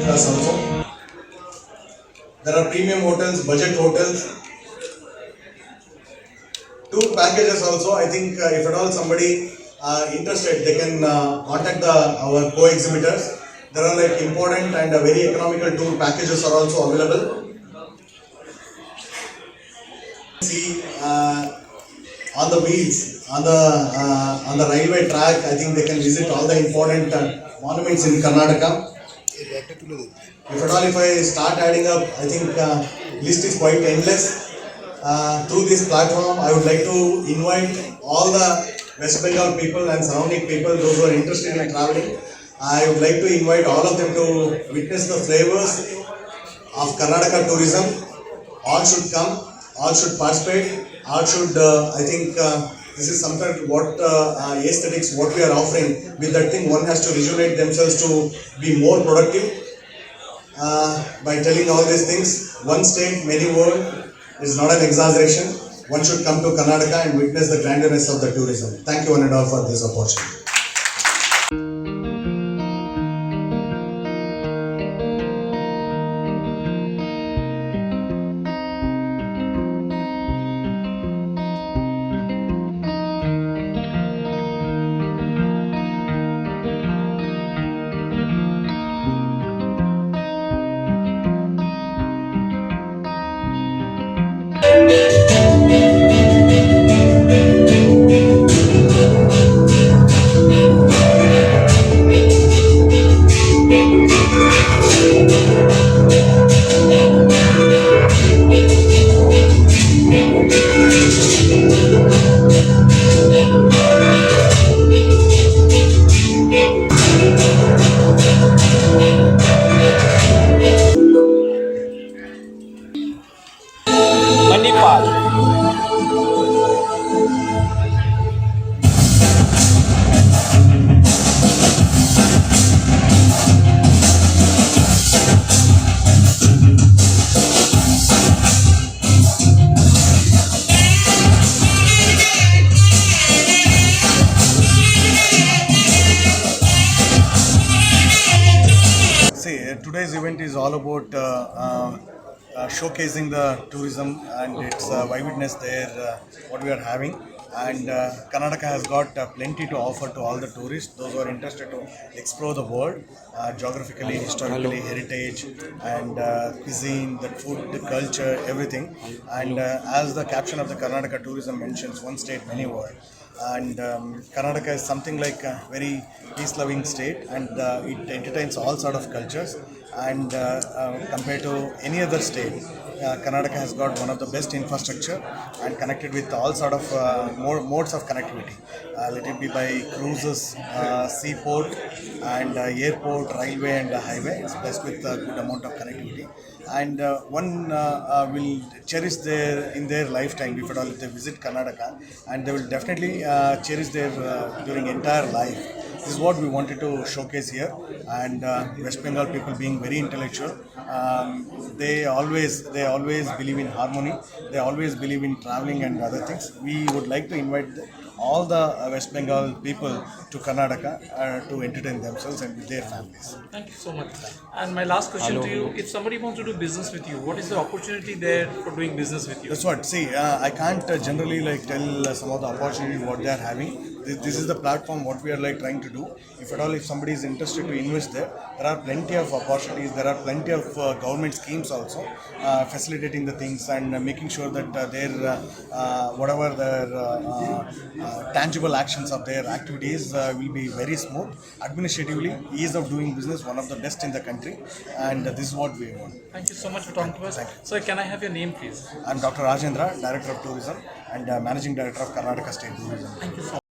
Plus also. There are premium hotels, budget hotels, tour packages also. I think if at all somebody interested, they can contact our co-exhibitors. There are like important and very economical tour packages are also available. See on the wheels, on the railway track, I think they can visit all the important monuments in Karnataka. If I start adding up, I think list is quite endless. Through this platform, I would like to invite all the West Bengal people and surrounding people, those who are interested in traveling. I would like to invite all of them to witness the flavors of Karnataka tourism. All should come, all should participate, all should, I think this is something what aesthetics, what we are offering. With that thing, one has to visualize themselves to be more productive. By telling all these things, one state, many world is not an exaggeration. One should come to Karnataka and witness the grandness of the tourism. Thank you one and all for this opportunity. Manipal. See, today's event is all about showcasing the tourism and its vividness there, what we are having. And Karnataka has got plenty to offer to all the tourists, those who are interested to explore the world, geographically, historically, heritage, and cuisine, the food, the culture, everything. And as the caption of the Karnataka tourism mentions, one state, many world. And Karnataka is something like a very peace-loving state, and it entertains all sort of cultures. And compared to any other state, Karnataka has got one of the best infrastructure and connected with all sort of more modes of connectivity. Let it be by cruises, seaport, and airport, railway, and highway. It's blessed with a good amount of connectivity. And one will cherish their lifetime if at all if they visit Karnataka, and they will definitely cherish their during entire life. This is what we wanted to showcase here. And West Bengal people being very intellectual, they always believe in harmony. They always believe in traveling and other things. We would like to invite all the West Bengal people to Karnataka to entertain themselves and with their families. Thank you so much. And my last question to you, if somebody wants to do business with you, what is the opportunity there for doing business with you? That's what. See, I can't generally tell some of the opportunities what they are having. This is the platform what we are trying to do. If at all if somebody is interested to invest there are plenty of opportunities. There are plenty of government schemes also facilitating the things and making sure that their whatever their tangible actions of their activities will be very smooth. Administratively, ease of doing business, one of the best in the country, and this is what we want. Thank you so much for talking to us. Sir, can I have your name, please? I'm Dr. Rajendra, Director of Tourism and Managing Director of Karnataka State Tourism. Thank you so much.